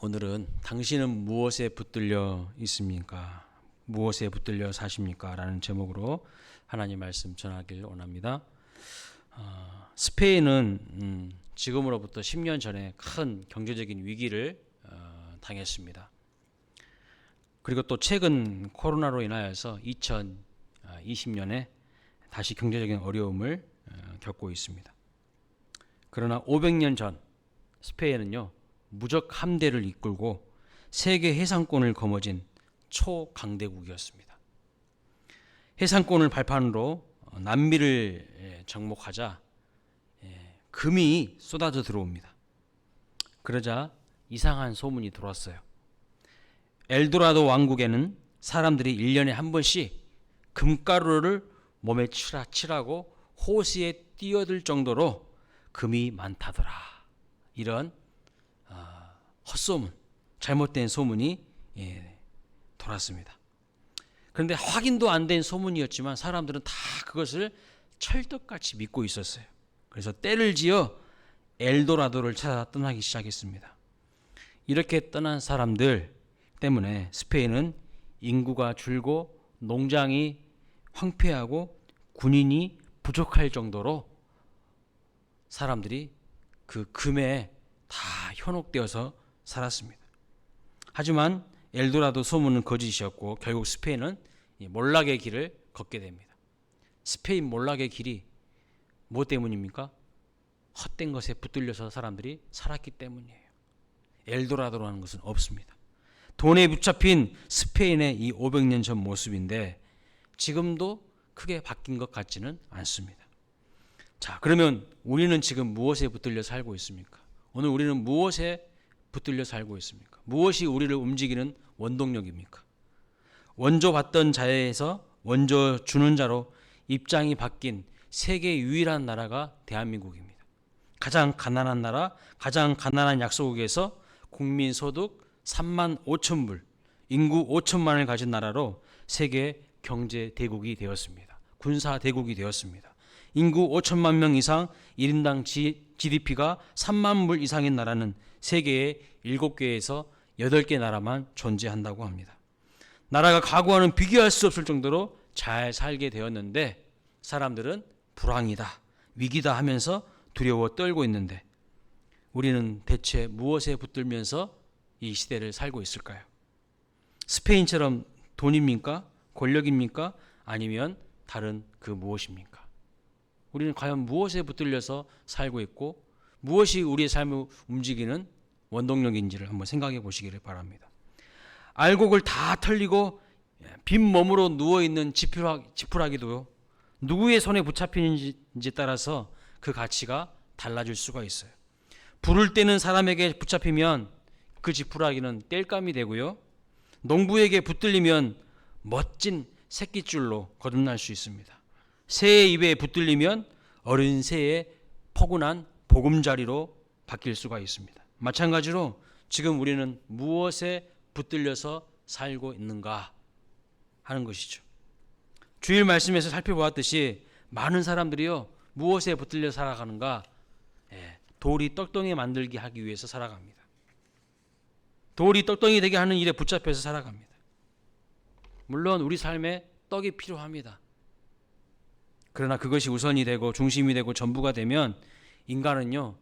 오늘은 당신은 무엇에 붙들려 있습니까? 무엇에 붙들려 사십니까? 라는 제목으로 하나님 말씀 전하길 원합니다. 스페인은 지금으로부터 10년 전에 큰 경제적인 위기를 당했습니다. 그리고 또 최근 코로나로 인하여서 2020년에 다시 경제적인 어려움을 겪고 있습니다. 그러나 500년 전 스페인은요, 무적 함대를 이끌고 세계 해상권을 거머쥔 초강대국이었습니다. 해상권을 발판으로 남미를 정복하자 금이 쏟아져 들어옵니다. 그러자 이상한 소문이 돌았어요. 엘도라도 왕국에는 사람들이 1년에 한 번씩 금가루를 몸에 칠하고 호수에 뛰어들 정도로 금이 많다더라. 이런 헛소문, 잘못된 소문이 돌았습니다. 그런데 확인도 안 된 소문이었지만 사람들은 다 그것을 철떡같이 믿고 있었어요. 그래서 때를 지어 엘도라도를 찾아 떠나기 시작했습니다. 이렇게 떠난 사람들 때문에 스페인은 인구가 줄고 농장이 황폐하고 군인이 부족할 정도로 사람들이 그 금에 다 현혹되어서 살았습니다. 하지만 엘도라도 소문은 거짓이었고 결국 스페인은 몰락의 길을 걷게 됩니다. 스페인 몰락의 길이 뭐 때문입니까? 헛된 것에 붙들려서 사람들이 살았기 때문이에요. 엘도라도라는 것은 없습니다. 돈에 붙잡힌 스페인의 이 500년 전 모습인데 지금도 크게 바뀐 것 같지는 않습니다. 자, 그러면 우리는 지금 무엇에 붙들려 살고 있습니까? 오늘 우리는 무엇에 붙들려 살고 있습니까? 무엇이 우리를 움직이는 원동력입니까? 원조 받던 자에서 원조 주는 자로 입장이 바뀐 세계 유일한 나라가 대한민국입니다. 가장 가난한 나라, 가장 가난한 약소국에서 국민 소득 3만 5천 불, 인구 5천만을 가진 나라로 세계 경제 대국이 되었습니다. 군사 대국이 되었습니다. 인구 5천만 명 이상 1인당 GDP가 3만 불 이상인 나라는 세계의 7개에서 8개 나라만 존재한다고 합니다. 나라가 과거와는 비교할 수 없을 정도로 잘 살게 되었는데 사람들은 불황이다, 위기다 하면서 두려워 떨고 있는데 우리는 대체 무엇에 붙들면서 이 시대를 살고 있을까요? 스페인처럼 돈입니까? 권력입니까? 아니면 다른 그 무엇입니까? 우리는 과연 무엇에 붙들려서 살고 있고 무엇이 우리의 삶을 움직이는 원동력인지를 한번 생각해 보시기를 바랍니다. 알곡을 다 털리고 빈 몸으로 누워있는 지푸라기도 누구의 손에 붙잡히는지 따라서 그 가치가 달라질 수가 있어요. 불을 떼는 사람에게 붙잡히면 그 지푸라기는 땔감이 되고요. 농부에게 붙들리면 멋진 새끼줄로 거듭날 수 있습니다. 새의 입에 붙들리면 어린 새의 포근한 보금자리로 바뀔 수가 있습니다. 마찬가지로 지금 우리는 무엇에 붙들려서 살고 있는가 하는 것이죠. 주일 말씀에서 살펴보았듯이 많은 사람들이요, 무엇에 붙들려 살아가는가? 돌이 떡덩이 만들게 하기 위해서 살아갑니다. 돌이 떡덩이 되게 하는 일에 붙잡혀서 살아갑니다. 물론 우리 삶에 떡이 필요합니다. 그러나 그것이 우선이 되고 중심이 되고 전부가 되면 인간은요,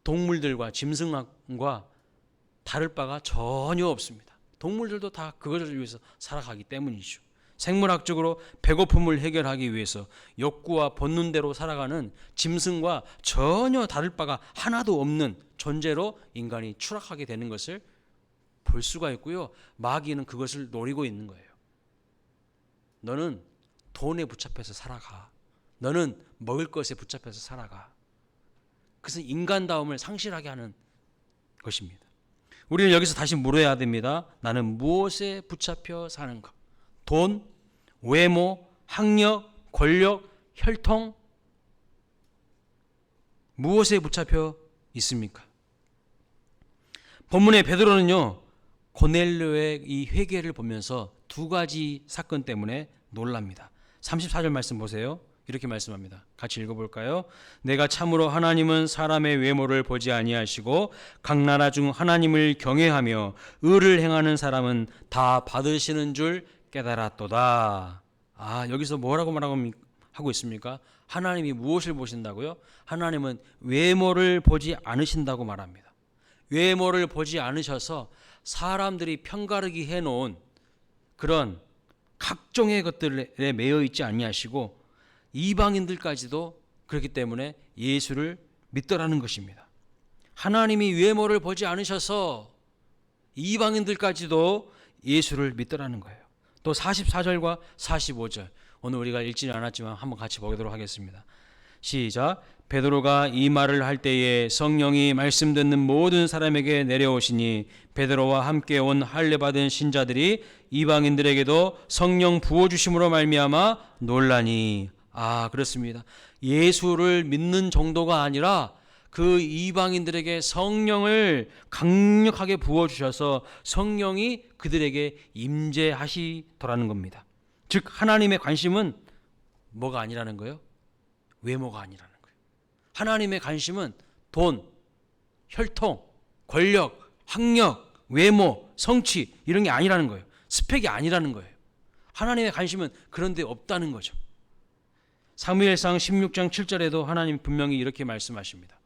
동물들과 짐승과 다를 바가 전혀 없습니다. 동물들도 다 그것을 위해서 살아가기 때문이죠. 생물학적으로 배고픔을 해결하기 위해서 욕구와 본능대로 살아가는 짐승과 전혀 다를 바가 하나도 없는 존재로 인간이 추락하게 되는 것을 볼 수가 있고요. 마귀는 그것을 노리고 있는 거예요. 너는 돈에 붙잡혀서 살아가. 너는 먹을 것에 붙잡혀서 살아가. 그것은 인간다움을 상실하게 하는 것입니다. 우리는 여기서 다시 물어야 됩니다. 나는 무엇에 붙잡혀 사는가? 돈, 외모, 학력, 권력, 혈통, 무엇에 붙잡혀 있습니까? 본문의 베드로는요, 고넬료의 이 회개를 보면서 두 가지 사건 때문에 놀랍니다. 34절 말씀 보세요. 이렇게 말씀합니다. 같이 읽어볼까요? 내가 참으로 하나님은 사람의 외모를 보지 아니하시고 각 나라 중 하나님을 경외하며 의를 행하는 사람은 다 받으시는 줄 깨달았도다. 여기서 뭐라고 하고 있습니까? 하나님이 무엇을 보신다고요? 하나님은 외모를 보지 않으신다고 말합니다. 외모를 보지 않으셔서 사람들이 편가르기 해놓은 그런 각종의 것들에 매여 있지 아니하시고 이방인들까지도 그렇기 때문에 예수를 믿더라는 것입니다. 하나님이 외모를 보지 않으셔서 이방인들까지도 예수를 믿더라는 거예요. 또 44절과 45절 오늘 우리가 읽지는 않았지만 한번 같이 보도록 하겠습니다. 시작. 베드로가 이 말을 할 때에 성령이 말씀 듣는 모든 사람에게 내려오시니 베드로와 함께 온 할례 받은 신자들이 이방인들에게도 성령 부어 주심으로 말미암아 놀라니. 그렇습니다. 예수를 믿는 정도가 아니라 그 이방인들에게 성령을 강력하게 부어 주셔서 성령이 그들에게 임재하시더라는 겁니다. 즉 하나님의 관심은 뭐가 아니라는 거예요? 외모가 아니라는 거예요. 하나님의 관심은 돈, 혈통, 권력, 학력, 외모, 성취 이런 게 아니라는 거예요. 스펙이 아니라는 거예요. 하나님의 관심은 그런 데 없다는 거죠. 사무엘상 16장 7절에도 하나님 분명히 이렇게 말씀하십니다.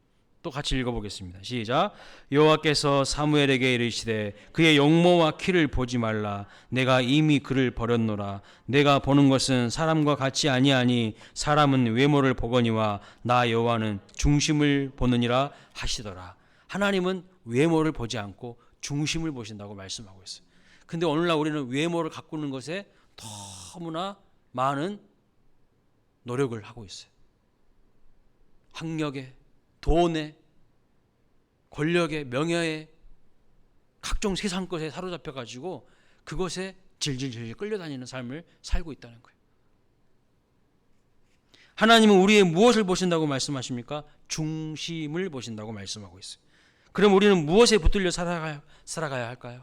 또 같이 읽어보겠습니다. 시작. 여호와께서 사무엘에게 이르시되 그의 용모와 키를 보지 말라. 내가 이미 그를 버렸노라. 내가 보는 것은 사람과 같이 아니하니 사람은 외모를 보거니와 나 여호와는 중심을 보느니라 하시더라. 하나님은 외모를 보지 않고 중심을 보신다고 말씀하고 있어요. 근데 오늘날 우리는 외모를 가꾸는 것에 너무나 많은 노력을 하고 있어요. 학력에, 돈에, 권력에, 명예에, 각종 세상 것에 사로잡혀 가지고 그것에 질질질 끌려다니는 삶을 살고 있다는 거예요. 하나님은 우리의 무엇을 보신다고 말씀하십니까? 중심을 보신다고 말씀하고 있어요. 그럼 우리는 무엇에 붙들려 살아가야 할까요?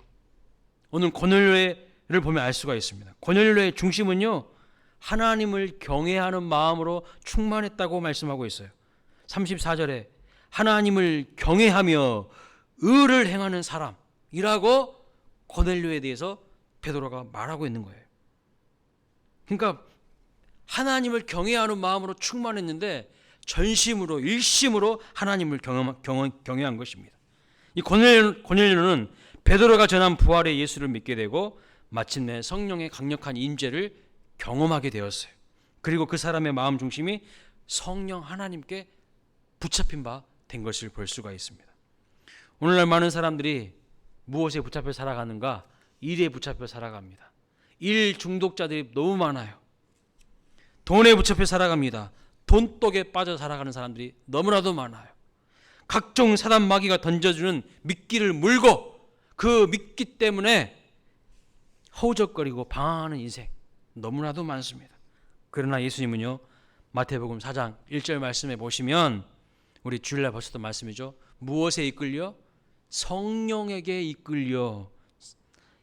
오늘 고넬료를 보면 알 수가 있습니다. 고넬료의 중심은요, 하나님을 경외하는 마음으로 충만했다고 말씀하고 있어요. 34절에 하나님을 경외하며 의를 행하는 사람이라고 고넬료에 대해서 베드로가 말하고 있는 거예요. 그러니까 하나님을 경외하는 마음으로 충만했는데 전심으로 일심으로 하나님을 경외한 것입니다. 이 고넬료는 베드로가 전한 부활의 예수를 믿게 되고 마침내 성령의 강력한 임재를 경험하게 되었어요. 그리고 그 사람의 마음 중심이 성령 하나님께 붙잡힌 바 된 것을 볼 수가 있습니다. 오늘날 많은 사람들이 무엇에 붙잡혀 살아가는가? 일에 붙잡혀 살아갑니다. 일 중독자들이 너무 많아요. 돈에 붙잡혀 살아갑니다. 돈독에 빠져 살아가는 사람들이 너무나도 많아요. 각종 사단 마귀가 던져주는 미끼를 물고 그 미끼 때문에 허우적거리고 방황하는 인생 너무나도 많습니다. 그러나 예수님은요, 마태복음 4장 1절 말씀에 보시면 우리 주일날 벌써도 말씀이죠. 무엇에 이끌려? 성령에게 이끌려.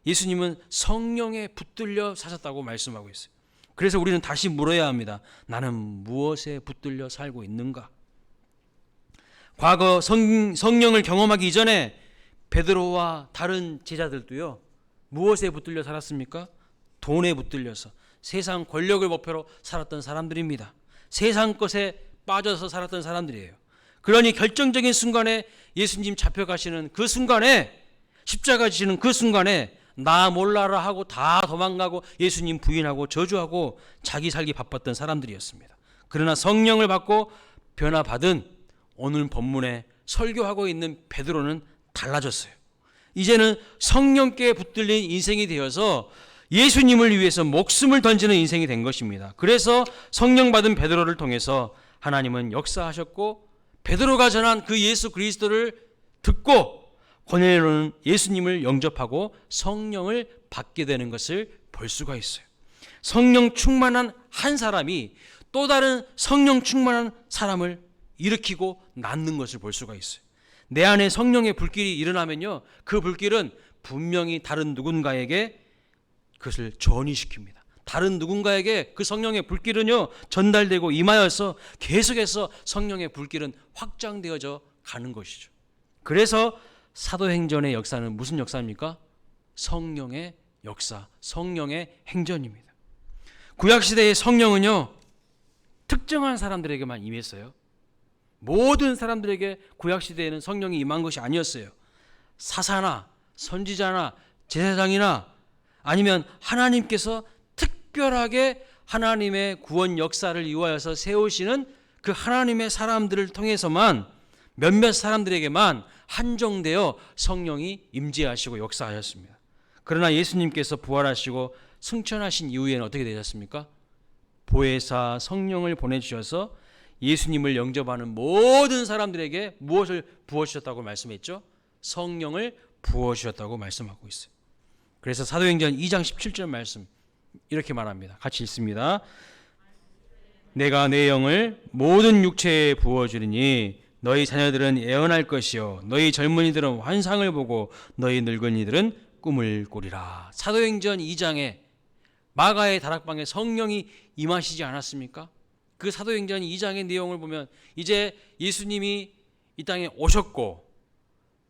예수님은 성령에 붙들려 사셨다고 말씀하고 있어요. 그래서 우리는 다시 물어야 합니다. 나는 무엇에 붙들려 살고 있는가? 과거 성령을 경험하기 이전에 베드로와 다른 제자들도요, 무엇에 붙들려 살았습니까? 돈에 붙들려서 세상 권력을 목표로 살았던 사람들입니다. 세상 것에 빠져서 살았던 사람들이에요. 그러니 결정적인 순간에 예수님 잡혀가시는 그 순간에, 십자가 지시는 그 순간에 나 몰라라 하고 다 도망가고 예수님 부인하고 저주하고 자기 살기 바빴던 사람들이었습니다. 그러나 성령을 받고 변화받은 오늘 본문에 설교하고 있는 베드로는 달라졌어요. 이제는 성령께 붙들린 인생이 되어서 예수님을 위해서 목숨을 던지는 인생이 된 것입니다. 그래서 성령 받은 베드로를 통해서 하나님은 역사하셨고, 베드로가 전한 그 예수 그리스도를 듣고 고넬료는 예수님을 영접하고 성령을 받게 되는 것을 볼 수가 있어요. 성령 충만한 한 사람이 또 다른 성령 충만한 사람을 일으키고 낳는 것을 볼 수가 있어요. 내 안에 성령의 불길이 일어나면요, 그 불길은 분명히 다른 누군가에게 그것을 전이시킵니다. 다른 누군가에게 그 성령의 불길은요 전달되고 임하여서 계속해서 성령의 불길은 확장되어져 가는 것이죠. 그래서 사도행전의 역사는 무슨 역사입니까? 성령의 역사, 성령의 행전입니다. 구약시대의 성령은요 특정한 사람들에게만 임했어요. 모든 사람들에게 구약시대에는 성령이 임한 것이 아니었어요. 사사나 선지자나 제사장이나 아니면 하나님께서 특별하게 하나님의 구원 역사를 이루어서 세우시는 그 하나님의 사람들을 통해서만 몇몇 사람들에게만 한정되어 성령이 임재하시고 역사하셨습니다. 그러나 예수님께서 부활하시고 승천하신 이후에는 어떻게 되셨습니까? 보혜사 성령을 보내주셔서 예수님을 영접하는 모든 사람들에게 무엇을 부어주셨다고 말씀했죠? 성령을 부어주셨다고 말씀하고 있어요. 그래서 사도행전 2장 17절 말씀 이렇게 말합니다. 같이 읽습니다. 내가 내 영을 모든 육체에 부어주리니 너희 자녀들은 예언할 것이요 너희 젊은이들은 환상을 보고 너희 늙은이들은 꿈을 꾸리라. 사도행전 2장에 마가의 다락방에 성령이 임하시지 않았습니까? 그 사도행전 2장의 내용을 보면 이제 예수님이 이 땅에 오셨고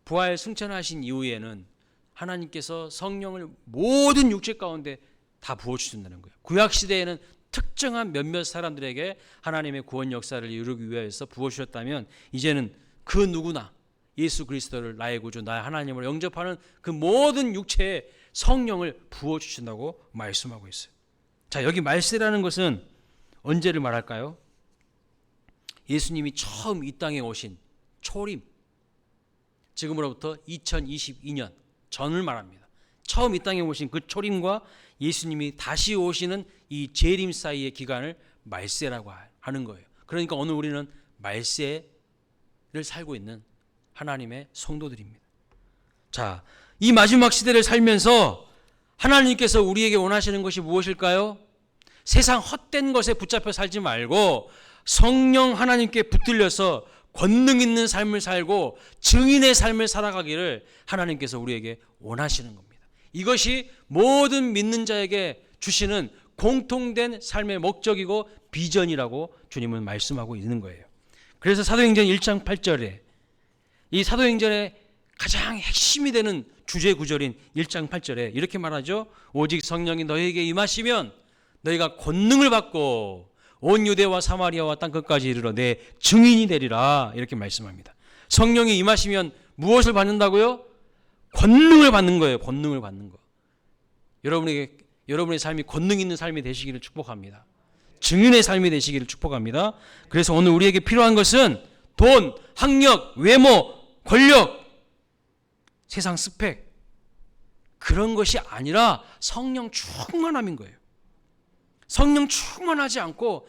부활 승천하신 이후에는 하나님께서 성령을 모든 육체 가운데 다 부어주신다는 거예요. 구약시대에는 특정한 몇몇 사람들에게 하나님의 구원 역사를 이루기 위해서 부어주셨다면 이제는 그 누구나 예수 그리스도를 나의 구주 나의 하나님을 영접하는 그 모든 육체에 성령을 부어주신다고 말씀하고 있어요. 자, 여기 말세라는 것은 언제를 말할까요? 예수님이 처음 이 땅에 오신 초림, 지금으로부터 2022년 전을 말합니다. 처음 이 땅에 오신 그 초림과 예수님이 다시 오시는 이 재림 사이의 기간을 말세라고 하는 거예요. 그러니까 오늘 우리는 말세를 살고 있는 하나님의 성도들입니다. 자, 이 마지막 시대를 살면서 하나님께서 우리에게 원하시는 것이 무엇일까요? 세상 헛된 것에 붙잡혀 살지 말고 성령 하나님께 붙들려서 권능 있는 삶을 살고 증인의 삶을 살아가기를 하나님께서 우리에게 원하시는 겁니다. 이것이 모든 믿는 자에게 주시는 공통된 삶의 목적이고 비전이라고 주님은 말씀하고 있는 거예요. 그래서 사도행전 1장 8절에 이 사도행전의 가장 핵심이 되는 주제 구절인 1장 8절에 이렇게 말하죠. 오직 성령이 너희에게 임하시면 너희가 권능을 받고 온 유대와 사마리아와 땅끝까지 이르러 내 증인이 되리라 이렇게 말씀합니다. 성령이 임하시면 무엇을 받는다고요? 권능을 받는 거예요. 권능을 받는 거. 여러분의 삶이 권능 있는 삶이 되시기를 축복합니다. 증인의 삶이 되시기를 축복합니다. 그래서 오늘 우리에게 필요한 것은 돈, 학력, 외모, 권력, 세상 스펙 그런 것이 아니라 성령 충만함인 거예요. 성령 충만하지 않고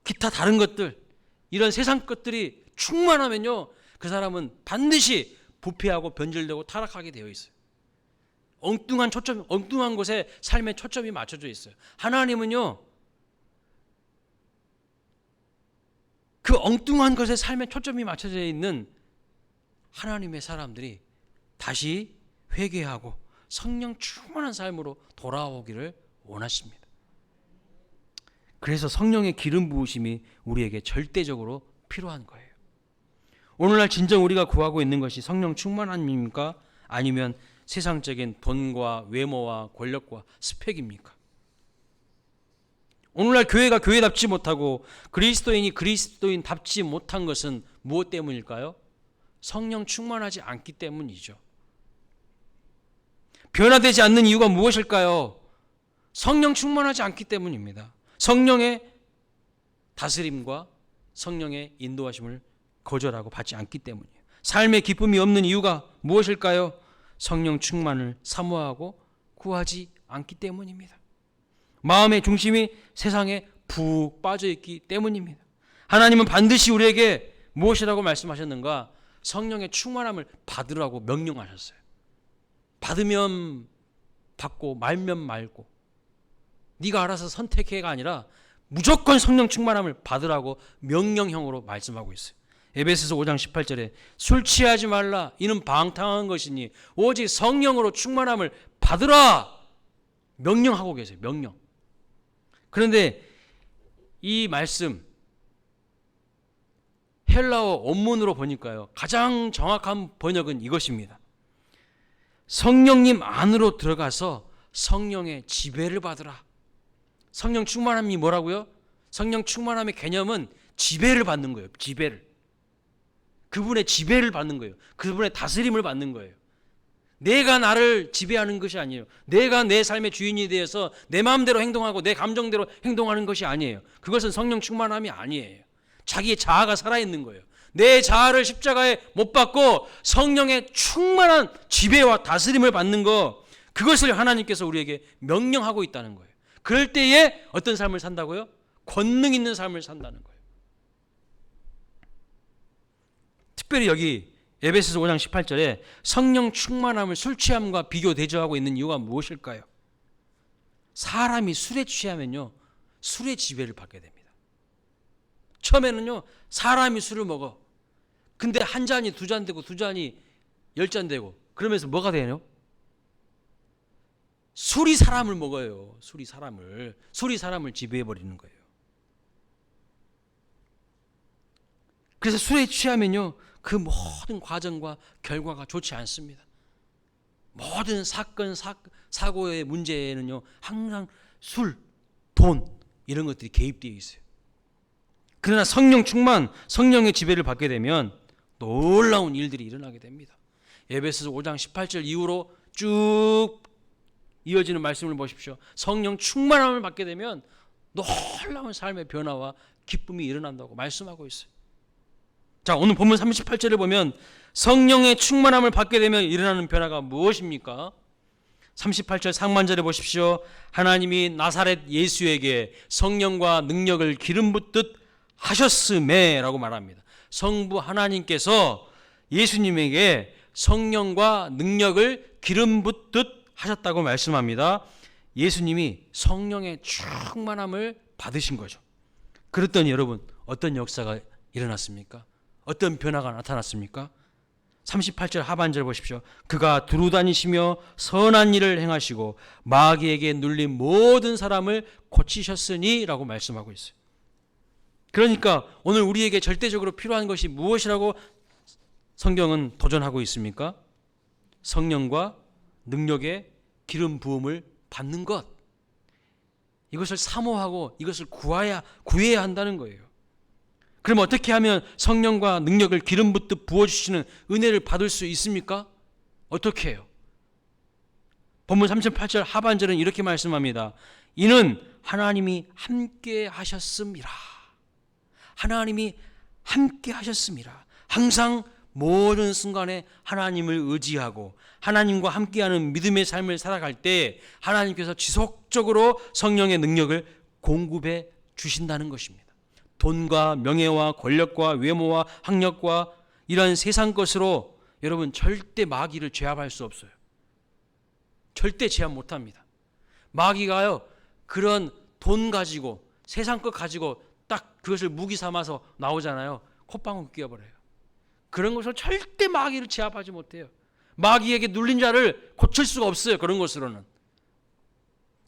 기타 다른 것들 이런 세상 것들이 충만하면요 그 사람은 반드시 부패하고 변질되고 타락하게 되어 있어요. 엉뚱한 곳에 삶의 초점이 맞춰져 있어요. 하나님은요 그 엉뚱한 것에 삶의 초점이 맞춰져 있는 하나님의 사람들이 다시 회개하고 성령 충만한 삶으로 돌아오기를 원하십니다. 그래서 성령의 기름 부으심이 우리에게 절대적으로 필요한 거예요. 오늘날 진정 우리가 구하고 있는 것이 성령 충만함입니까? 아니면 세상적인 돈과 외모와 권력과 스펙입니까? 오늘날 교회가 교회답지 못하고 그리스도인이 그리스도인답지 못한 것은 무엇 때문일까요? 성령 충만하지 않기 때문이죠. 변화되지 않는 이유가 무엇일까요? 성령 충만하지 않기 때문입니다. 성령의 다스림과 성령의 인도하심을 거절하고 받지 않기 때문이에요. 삶의 기쁨이 없는 이유가 무엇일까요? 성령 충만을 사모하고 구하지 않기 때문입니다. 마음의 중심이 세상에 푹 빠져있기 때문입니다. 하나님은 반드시 우리에게 무엇이라고 말씀하셨는가? 성령의 충만함을 받으라고 명령하셨어요. 받으면 받고 말면 말고 네가 알아서 선택해가 아니라 무조건 성령 충만함을 받으라고 명령형으로 말씀하고 있어요. 에베소서 5장 18절에 술 취하지 말라 이는 방탕한 것이니 오직 성령으로 충만함을 받으라 명령하고 계세요. 명령. 그런데 이 말씀 헬라어 원문으로 보니까요, 가장 정확한 번역은 이것입니다. 성령님 안으로 들어가서 성령의 지배를 받으라. 성령 충만함이 뭐라고요? 성령 충만함의 개념은 지배를 받는 거예요. 지배를. 그분의 지배를 받는 거예요. 그분의 다스림을 받는 거예요. 내가 나를 지배하는 것이 아니에요. 내가 내 삶의 주인이 되어서 내 마음대로 행동하고 내 감정대로 행동하는 것이 아니에요. 그것은 성령 충만함이 아니에요. 자기의 자아가 살아있는 거예요. 내 자아를 십자가에 못 박고 성령의 충만한 지배와 다스림을 받는 것, 그것을 하나님께서 우리에게 명령하고 있다는 거예요. 그럴 때에 어떤 삶을 산다고요? 권능 있는 삶을 산다는 거예요. 특별히 여기 에베소서 5장 18절에 성령 충만함을 술 취함과 비교 대조하고 있는 이유가 무엇일까요? 사람이 술에 취하면요, 술의 지배를 받게 됩니다. 처음에는요, 사람이 술을 먹어. 근데 한 잔이 두 잔 되고 두 잔이 10잔 되고, 그러면서 뭐가 되나요? 술이 사람을 먹어요. 술이 사람을 지배해 버리는 거예요. 그래서 술에 취하면요, 그 모든 과정과 결과가 좋지 않습니다. 모든 사건, 사고의 문제에는요, 항상 술, 돈, 이런 것들이 개입되어 있어요. 그러나 성령 충만, 성령의 지배를 받게 되면 놀라운 일들이 일어나게 됩니다. 에베소서 5장 18절 이후로 쭉 이어지는 말씀을 보십시오. 성령 충만함을 받게 되면 놀라운 삶의 변화와 기쁨이 일어난다고 말씀하고 있어요. 자, 오늘 본문 38절을 보면 성령의 충만함을 받게 되면 일어나는 변화가 무엇입니까? 38절 상반절에 보십시오. 하나님이 나사렛 예수에게 성령과 능력을 기름 붓듯 하셨음에 라고 말합니다. 성부 하나님께서 예수님에게 성령과 능력을 기름 붓듯 하셨다고 말씀합니다. 예수님이 성령의 충만함을 받으신 거죠. 그랬더니 여러분, 어떤 역사가 일어났습니까? 어떤 변화가 나타났습니까? 38절 하반절 보십시오. 그가 두루다니시며 선한 일을 행하시고 마귀에게 눌린 모든 사람을 고치셨으니 라고 말씀하고 있어요. 그러니까 오늘 우리에게 절대적으로 필요한 것이 무엇이라고 성경은 도전하고 있습니까? 성령과 능력의 기름 부음을 받는 것. 이것을 사모하고 이것을 구해야 한다는 거예요. 그럼 어떻게 하면 성령과 능력을 기름 붓듯 부어주시는 은혜를 받을 수 있습니까? 어떻게 해요? 본문 38절 하반절은 이렇게 말씀합니다. 이는 하나님이 함께 하셨음이라. 하나님이 함께 하셨음이라. 항상 모든 순간에 하나님을 의지하고 하나님과 함께하는 믿음의 삶을 살아갈 때 하나님께서 지속적으로 성령의 능력을 공급해 주신다는 것입니다. 돈과 명예와 권력과 외모와 학력과 이러한 세상 것으로 여러분 절대 마귀를 제압할 수 없어요. 절대 제압 못합니다. 마귀가요, 그런 돈 가지고 세상 것 가지고 딱 그것을 무기 삼아서 나오잖아요. 콧방울 끼워버려요. 그런 것을 절대 마귀를 제압하지 못해요. 마귀에게 눌린 자를 고칠 수가 없어요. 그런 것으로는.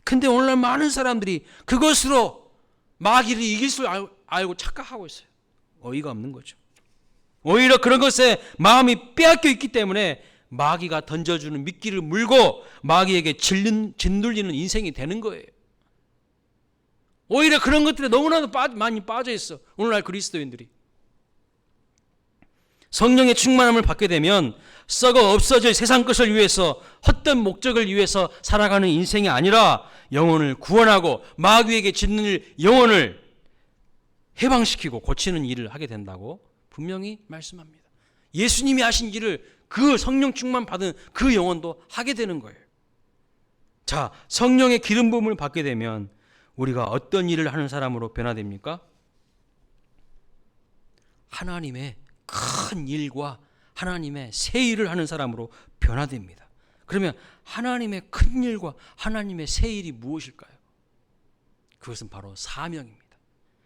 근데 오늘날 많은 사람들이 그것으로 마귀를 이길 수 알고 착각하고 있어요. 어이가 없는 거죠. 오히려 그런 것에 마음이 빼앗겨 있기 때문에 마귀가 던져주는 미끼를 물고 마귀에게 짓눌리는 인생이 되는 거예요. 오히려 그런 것들에 너무나도 많이 빠져 있어. 오늘날 그리스도인들이. 성령의 충만함을 받게 되면 썩어 없어질 세상 것을 위해서 헛된 목적을 위해서 살아가는 인생이 아니라 영혼을 구원하고 마귀에게 짓눌릴 영혼을 해방시키고 고치는 일을 하게 된다고 분명히 말씀합니다. 예수님이 하신 일을 그 성령 충만 받은 그 영혼도 하게 되는 거예요. 자, 성령의 기름 부음을 받게 되면 우리가 어떤 일을 하는 사람으로 변화됩니까? 하나님의 큰 일과 하나님의 새 일을 하는 사람으로 변화됩니다. 그러면 하나님의 큰 일과 하나님의 새 일이 무엇일까요? 그것은 바로 사명입니다.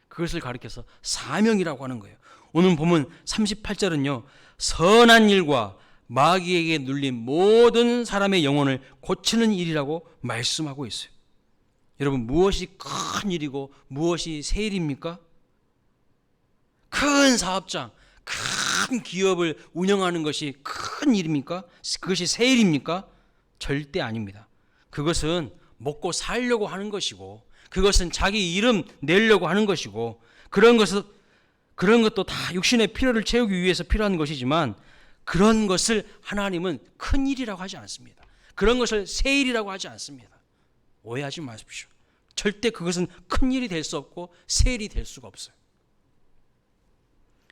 그것을 가리켜서 사명이라고 하는 거예요. 오늘 보면 38절은요. 선한 일과 마귀에게 눌린 모든 사람의 영혼을 고치는 일이라고 말씀하고 있어요. 여러분, 무엇이 큰 일이고 무엇이 새 일입니까? 큰 사업장, 큰 기업을 운영하는 것이 큰 일입니까? 그것이 새 일입니까? 절대 아닙니다. 그것은 먹고 살려고 하는 것이고, 그것은 자기 이름 내려고 하는 것이고, 그런 것도 다 육신의 필요를 채우기 위해서 필요한 것이지만, 그런 것을 하나님은 큰 일이라고 하지 않습니다. 그런 것을 새 일이라고 하지 않습니다. 오해하지 마십시오. 절대 그것은 큰 일이 될 수 없고 새 일이 될 수가 없어요.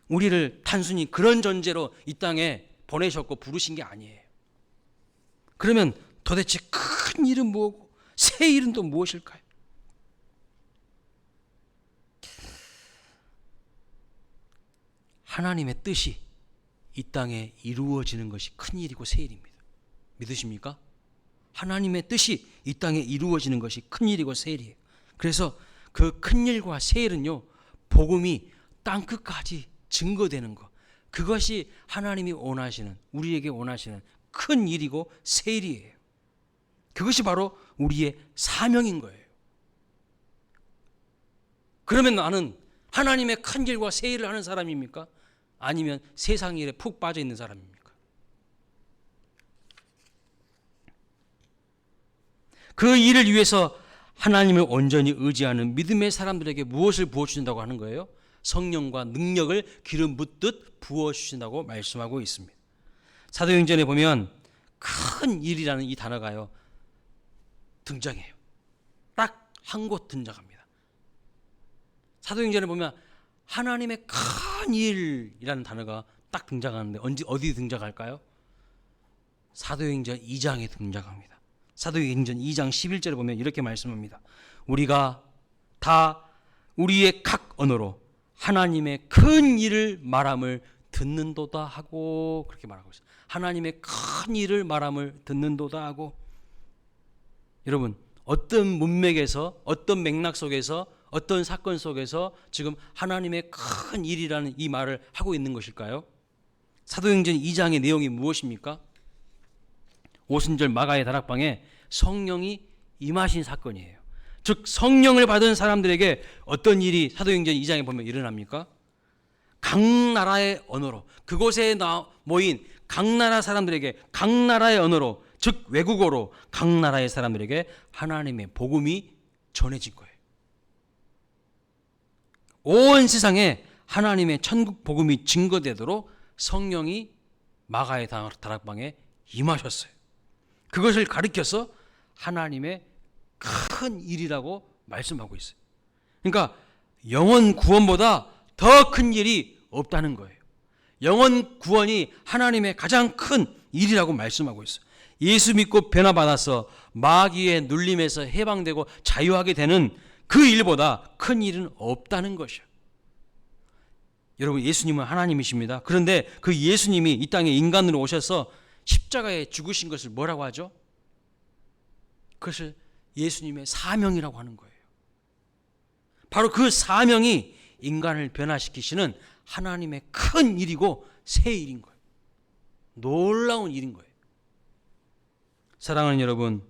우리를 단순히 그런 존재로 이 땅에 보내셨고 부르신 게 아니에요. 그러면 도대체 큰 일은 뭐고 새 일은 또 무엇일까요? 하나님의 뜻이 이 땅에 이루어지는 것이 큰 일이고 새 일입니다. 믿으십니까? 하나님의 뜻이 이 땅에 이루어지는 것이 큰 일이고 새 일이에요. 그래서 그 큰 일과 새 일은요, 복음이 땅끝까지 증거되는 것, 그것이 하나님이 원하시는, 우리에게 원하시는 큰 일이고 새 일이에요. 그것이 바로 우리의 사명인 거예요. 그러면 나는 하나님의 큰 일과 새 일을 하는 사람입니까? 아니면 세상 일에 푹 빠져 있는 사람입니까? 그 일을 위해서 하나님을 온전히 의지하는 믿음의 사람들에게 무엇을 부어주신다고 하는 거예요? 성령과 능력을 기름 붓듯 부어주신다고 말씀하고 있습니다. 사도행전에 보면 큰 일이라는 이 단어가요, 등장해요. 딱 한 곳 등장합니다. 사도행전에 보면 하나님의 큰 일이라는 단어가 딱 등장하는데 어디 등장할까요? 사도행전 2장에 등장합니다. 사도행전 2장 11절에 보면 이렇게 말씀합니다. 우리가 다 우리의 각 언어로 하나님의 큰 일을 말함을 듣는도다 하고, 그렇게 말하고 있어요. 하나님의 큰 일을 말함을 듣는도다 하고. 여러분, 어떤 문맥에서, 어떤 맥락 속에서, 어떤 사건 속에서 지금 하나님의 큰 일이라는 이 말을 하고 있는 것일까요? 사도행전 2장의 내용이 무엇입니까? 오순절 마가의 다락방에 성령이 임하신 사건이에요. 즉 성령을 받은 사람들에게 어떤 일이 사도행전 2장에 보면 일어납니까? 각 나라의 언어로, 그곳에 모인 각 나라 사람들에게 각 나라의 언어로, 즉 외국어로 각 나라의 사람들에게 하나님의 복음이 전해진 거예요. 온 세상에 하나님의 천국 복음이 증거되도록 성령이 마가의 다락방에 임하셨어요. 그것을 가리켜서 하나님의 큰 일이라고 말씀하고 있어요. 그러니까 영혼 구원보다 더 큰 일이 없다는 거예요. 영혼 구원이 하나님의 가장 큰 일이라고 말씀하고 있어요. 예수 믿고 변화받아서 마귀의 눌림에서 해방되고 자유하게 되는 그 일보다 큰 일은 없다는 것이요. 여러분, 예수님은 하나님이십니다. 그런데 그 예수님이 이 땅에 인간으로 오셔서 십자가에 죽으신 것을 뭐라고 하죠? 그것을 예수님의 사명이라고 하는 거예요. 바로 그 사명이 인간을 변화시키시는 하나님의 큰 일이고 새 일인 거예요. 놀라운 일인 거예요. 사랑하는 여러분,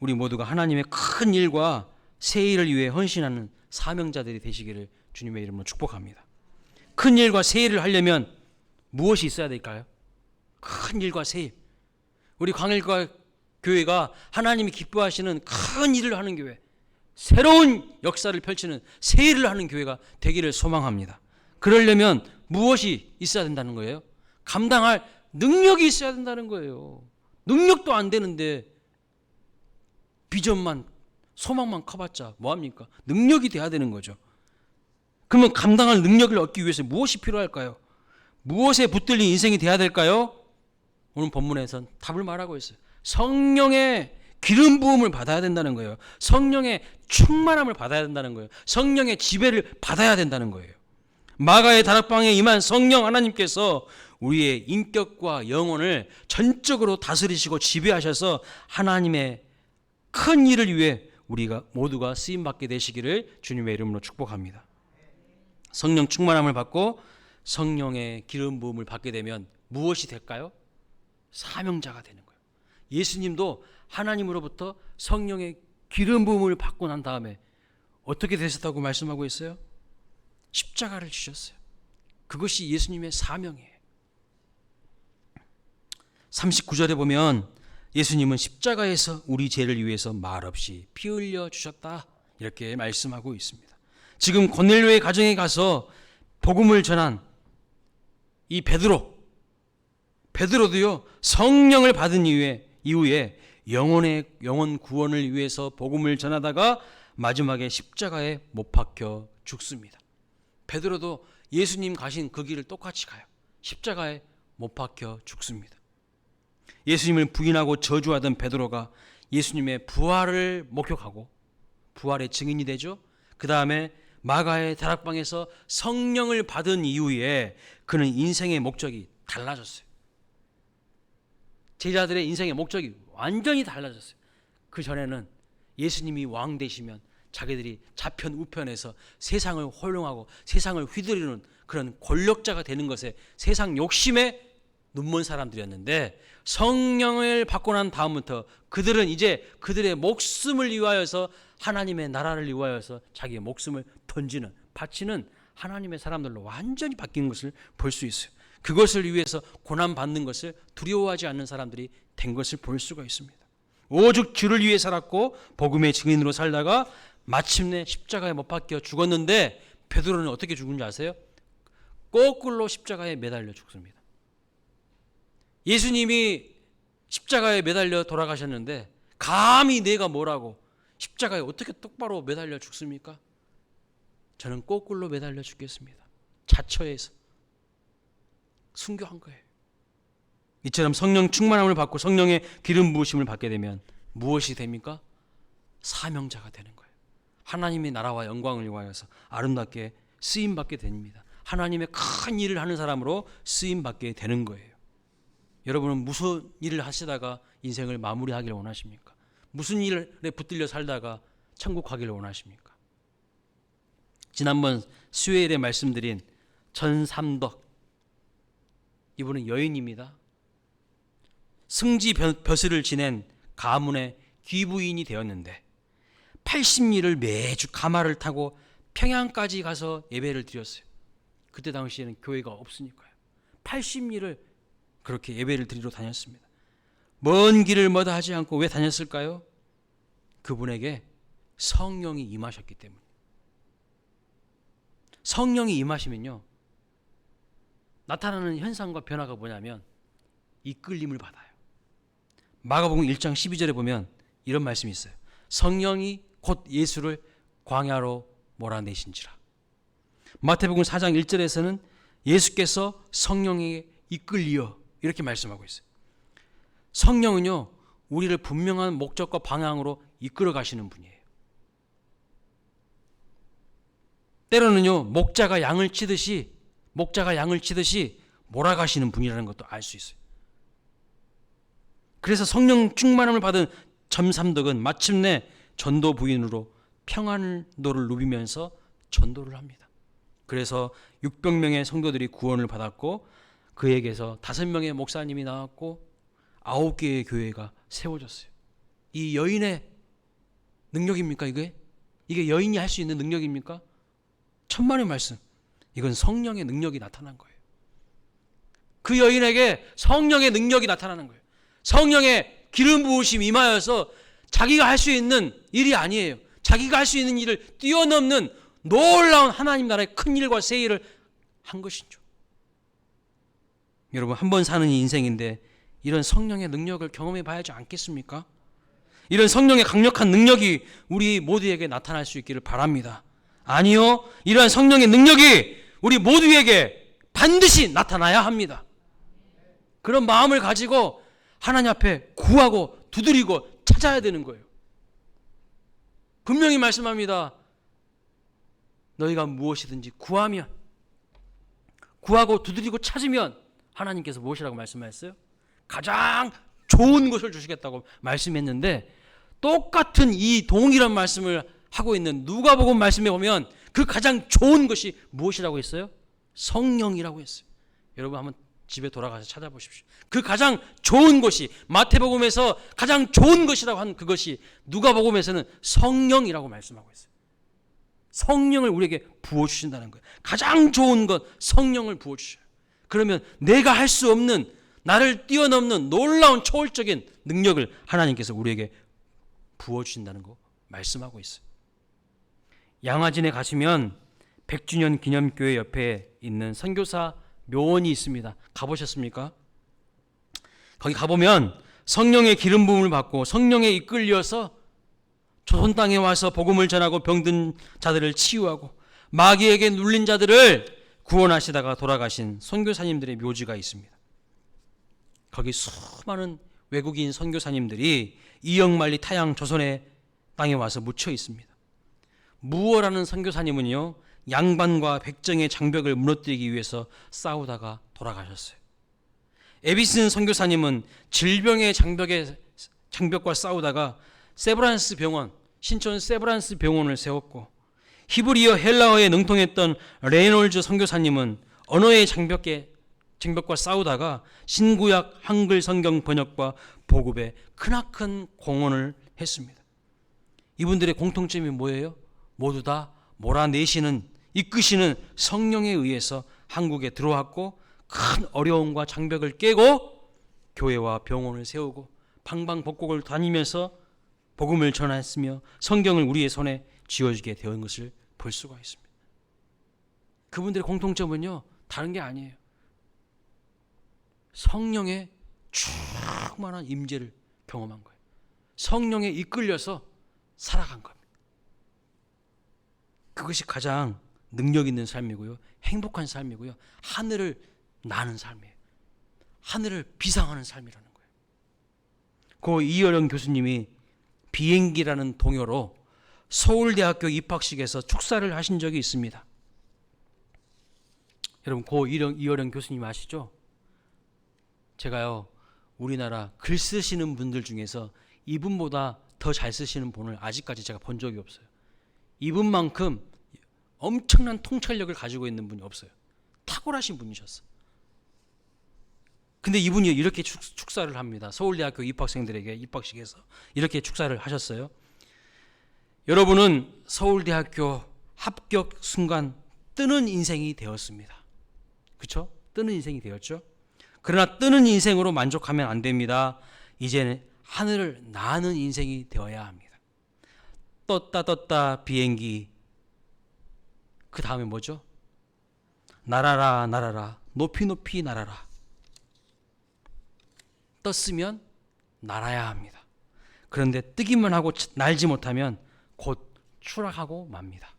우리 모두가 하나님의 큰 일과 새 일을 위해 헌신하는 사명자들이 되시기를 주님의 이름으로 축복합니다. 큰 일과 새 일을 하려면 무엇이 있어야 될까요? 큰 일과 새 일. 우리 광일과 교회가 하나님이 기뻐하시는 큰 일을 하는 교회, 새로운 역사를 펼치는 새 일을 하는 교회가 되기를 소망합니다. 그러려면 무엇이 있어야 된다는 거예요? 감당할 능력이 있어야 된다는 거예요. 능력도 안 되는데 비전만, 소망만 커봤자 뭐합니까? 능력이 돼야 되는 거죠. 그러면 감당할 능력을 얻기 위해서 무엇이 필요할까요? 무엇에 붙들린 인생이 돼야 될까요? 오늘 본문에선 답을 말하고 있어요. 성령의 기름 부음을 받아야 된다는 거예요. 성령의 충만함을 받아야 된다는 거예요. 성령의 지배를 받아야 된다는 거예요. 마가의 다락방에 임한 성령 하나님께서 우리의 인격과 영혼을 전적으로 다스리시고 지배하셔서 하나님의 큰 일을 위해 우리가 모두가 쓰임받게 되시기를 주님의 이름으로 축복합니다. 성령 충만함을 받고 성령의 기름 부음을 받게 되면 무엇이 될까요? 사명자가 되는 거예요. 예수님도 하나님으로부터 성령의 기름 부음을 받고 난 다음에 어떻게 되셨다고 말씀하고 있어요? 십자가를 지셨어요. 그것이 예수님의 사명이에요. 39절에 보면 예수님은 십자가에서 우리 죄를 위해서 말없이 피 흘려 주셨다, 이렇게 말씀하고 있습니다. 지금 고넬료의 가정에 가서 복음을 전한 이 베드로도요, 성령을 받은 이후에 영혼 구원을 위해서 복음을 전하다가 마지막에 십자가에 못 박혀 죽습니다. 베드로도 예수님 가신 그 길을 똑같이 가요. 십자가에 못 박혀 죽습니다. 예수님을 부인하고 저주하던 베드로가 예수님의 부활을 목격하고 부활의 증인이 되죠. 그 다음에 마가의 다락방에서 성령을 받은 이후에 그는 인생의 목적이 달라졌어요. 제자들의 인생의 목적이 완전히 달라졌어요. 그 전에는 예수님이 왕 되시면 자기들이 좌편 우편에서 세상을 호령하고 세상을 휘두르는 그런 권력자가 되는 것에 세상 욕심에 눈먼 사람들이었는데, 성령을 받고 난 다음부터 그들은 이제 그들의 목숨을 위하여서, 하나님의 나라를 위하여서 자기의 목숨을 던지는, 바치는 하나님의 사람들로 완전히 바뀐 것을 볼 수 있어요. 그것을 위해서 고난받는 것을 두려워하지 않는 사람들이 된 것을 볼 수가 있습니다. 오직 주를 위해 살았고 복음의 증인으로 살다가 마침내 십자가에 못 박혀 죽었는데, 베드로는 어떻게 죽은지 아세요? 거꾸로 십자가에 매달려 죽습니다. 예수님이 십자가에 매달려 돌아가셨는데 감히 내가 뭐라고 십자가에 어떻게 똑바로 매달려 죽습니까? 저는 거꾸로 매달려 죽겠습니다. 자처해서 순교한 거예요. 이처럼 성령 충만함을 받고 성령의 기름 부으심을 받게 되면 무엇이 됩니까? 사명자가 되는 거예요. 하나님의 나라와 영광을 위하여서 아름답게 쓰임받게 됩니다. 하나님의 큰 일을 하는 사람으로 쓰임받게 되는 거예요. 여러분은 무슨 일을 하시다가 인생을 마무리하기를 원하십니까? 무슨 일에 붙들려 살다가 천국 가기를 원하십니까? 지난번 수요일에 말씀드린 전삼덕, 이분은 여인입니다. 승지 벼슬을 지낸 가문의 귀부인이 되었는데 80리를 매주 가마를 타고 평양까지 가서 예배를 드렸어요. 그때 당시에는 교회가 없으니까요. 80리를 그렇게 예배를 드리러 다녔습니다. 먼 길을 뭐다 하지 않고 왜 다녔을까요? 그분에게 성령이 임하셨기 때문에. 성령이 임하시면요, 나타나는 현상과 변화가 뭐냐면 이끌림을 받아요. 마가복음 1장 12절에 보면 이런 말씀이 있어요. 성령이 곧 예수를 광야로 몰아내신지라. 마태복음 4장 1절에서는 예수께서 성령에게 이끌리어, 이렇게 말씀하고 있어요. 성령은요, 우리를 분명한 목적과 방향으로 이끌어 가시는 분이에요. 때로는요, 목자가 양을 치듯이 몰아가시는 분이라는 것도 알 수 있어요. 그래서 성령 충만함을 받은 점삼덕은 마침내 전도 부인으로 평안도를 누비면서 전도를 합니다. 그래서 600명의 성도들이 구원을 받았고, 그에게서 5명의 목사님이 나왔고 9개의 교회가 세워졌어요. 이 여인의 능력입니까? 이게 여인이 할 수 있는 능력입니까? 천만의 말씀. 이건 성령의 능력이 나타난 거예요. 그 여인에게 성령의 능력이 나타나는 거예요. 성령의 기름 부으심이 임하여서 자기가 할 수 있는 일이 아니에요. 자기가 할 수 있는 일을 뛰어넘는 놀라운 하나님 나라의 큰 일과 새 일을 한 것이죠. 여러분, 한 번 사는 인생인데 이런 성령의 능력을 경험해 봐야지 않겠습니까? 이런 성령의 강력한 능력이 우리 모두에게 나타날 수 있기를 바랍니다. 아니요, 이러한 성령의 능력이 우리 모두에게 반드시 나타나야 합니다. 그런 마음을 가지고 하나님 앞에 구하고 두드리고 찾아야 되는 거예요. 분명히 말씀합니다. 너희가 무엇이든지 구하고 두드리고 찾으면 하나님께서 무엇이라고 말씀하셨어요? 가장 좋은 것을 주시겠다고 말씀했는데, 똑같은 이 동일한 말씀을 하고 있는 누가복음 말씀에 보면 그 가장 좋은 것이 무엇이라고 했어요? 성령이라고 했어요. 여러분 한번 집에 돌아가서 찾아보십시오. 그 가장 좋은 것이, 마태복음에서 가장 좋은 것이라고 한 그것이 누가복음에서는 성령이라고 말씀하고 있어요. 성령을 우리에게 부어주신다는 거예요. 가장 좋은 것, 성령을 부어주셔요. 그러면 내가 할 수 없는, 나를 뛰어넘는 놀라운 초월적인 능력을 하나님께서 우리에게 부어주신다는 거 말씀하고 있어요. 양화진에 가시면 100주년 기념교회 옆에 있는 선교사 묘원이 있습니다. 가보셨습니까? 거기 가보면 성령의 기름 부음을 받고 성령에 이끌려서 조선 땅에 와서 복음을 전하고 병든 자들을 치유하고 마귀에게 눌린 자들을 구원하시다가 돌아가신 선교사님들의 묘지가 있습니다. 거기 수많은 외국인 선교사님들이 이영만리 타양 조선의 땅에 와서 묻혀 있습니다. 무어라는 선교사님은요, 양반과 백정의 장벽을 무너뜨리기 위해서 싸우다가 돌아가셨어요. 에비슨 선교사님은 질병의 장벽과 싸우다가 세브란스 병원, 신촌 세브란스 병원을 세웠고, 히브리어 헬라어에 능통했던 레이놀즈 선교사님은 언어의 장벽과 싸우다가 신구약 한글 성경 번역과 보급에 크나큰 공헌을 했습니다. 이분들의 공통점이 뭐예요? 모두 다 몰아내시는, 이끄시는 성령에 의해서 한국에 들어왔고 큰 어려움과 장벽을 깨고 교회와 병원을 세우고 방방곡곡을 다니면서 복음을 전했으며 성경을 우리의 손에 쥐어주게 된 것을 볼 수가 있습니다. 그분들의 공통점은요, 다른 게 아니에요. 성령의 충만한 임재를 경험한 거예요. 성령에 이끌려서 살아간 겁니다. 그것이 가장 능력 있는 삶이고요, 행복한 삶이고요, 하늘을 나는 삶이에요. 하늘을 비상하는 삶이라는 거예요. 고 이어령 교수님이 비행기라는 동요로 서울대학교 입학식에서 축사를 하신 적이 있습니다. 여러분, 고 이어령 교수님 아시죠? 제가요, 우리나라 글 쓰시는 분들 중에서 이분보다 더 잘 쓰시는 분을 아직까지 제가 본 적이 없어요. 이분만큼 엄청난 통찰력을 가지고 있는 분이 없어요. 탁월하신 분이셨어요. 근데 이분이 이렇게 축사를 합니다. 서울대학교 입학생들에게 입학식에서 이렇게 축사를 하셨어요. 여러분은 서울대학교 합격 순간 뜨는 인생이 되었습니다. 그렇죠? 뜨는 인생이 되었죠. 그러나 뜨는 인생으로 만족하면 안 됩니다. 이제는 하늘을 나는 인생이 되어야 합니다. 떴다 비행기. 그 다음에 뭐죠? 날아라 날아라, 높이 날아라. 떴으면 날아야 합니다. 그런데 뜨기만 하고 날지 못하면 곧 추락하고 맙니다.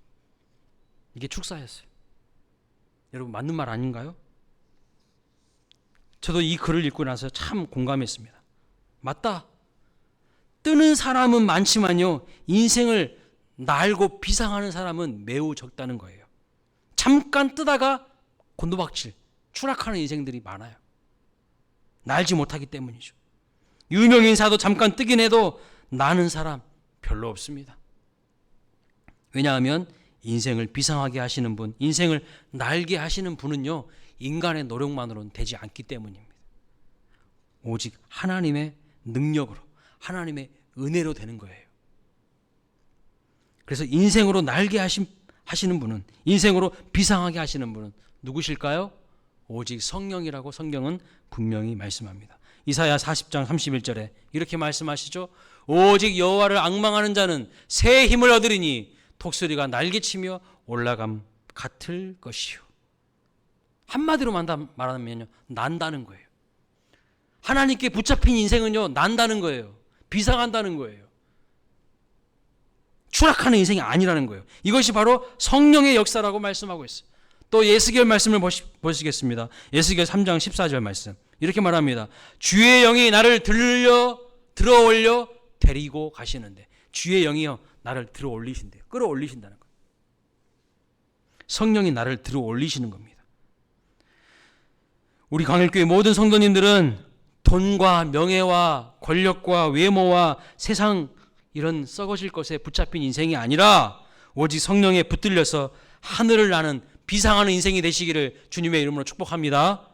이게 축사였어요. 여러분, 맞는 말 아닌가요? 저도 이 글을 읽고 나서 참 공감했습니다. 맞다. 뜨는 사람은 많지만요, 인생을 날고 비상하는 사람은 매우 적다는 거예요. 잠깐 뜨다가 곤두박질, 추락하는 인생들이 많아요. 날지 못하기 때문이죠. 유명 인사도 잠깐 뜨긴 해도 나는 사람 별로 없습니다. 왜냐하면 인생을 비상하게 하시는 분, 인생을 날게 하시는 분은요, 인간의 노력만으로는 되지 않기 때문입니다. 오직 하나님의 능력으로, 하나님의 은혜로 되는 거예요. 그래서 인생으로 날게 하시는 분은, 인생으로 비상하게 하시는 분은 누구실까요? 오직 성령이라고 성경은 분명히 말씀합니다. 이사야 40장 31절에 이렇게 말씀하시죠. 오직 여호와를 앙망하는 자는 새 힘을 얻으리니 독수리가 날개치며 올라감 같을 것이요. 한마디로 말하면요, 난다는 거예요. 하나님께 붙잡힌 인생은요, 난다는 거예요. 비상한다는 거예요. 추락하는 인생이 아니라는 거예요. 이것이 바로 성령의 역사라고 말씀하고 있어요. 또 예스겔 말씀을 보시겠습니다. 예스겔 3장 14절 말씀. 이렇게 말합니다. 주의 영이 나를 들어 올려 데리고 가시는데, 주의 영이요, 나를 들어 올리신대요. 끌어올리신다는 거예요. 성령이 나를 들어 올리시는 겁니다. 우리 광일교회 모든 성도님들은 돈과 명예와 권력과 외모와 세상 이런 썩어질 것에 붙잡힌 인생이 아니라 오직 성령에 붙들려서 하늘을 나는 비상하는 인생이 되시기를 주님의 이름으로 축복합니다.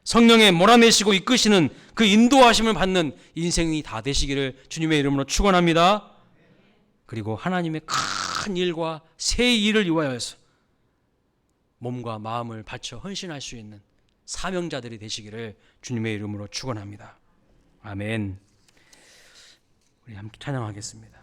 성령의 몰아내시고 이끄시는 그 인도하심을 받는 인생이 다 되시기를 주님의 이름으로 축원합니다. 그리고 하나님의 큰 일과 새 일을 위하여서 몸과 마음을 바쳐 헌신할 수 있는 사명자들이 되시기를 주님의 이름으로 축원합니다. 아멘. 우리 함께 찬양하겠습니다.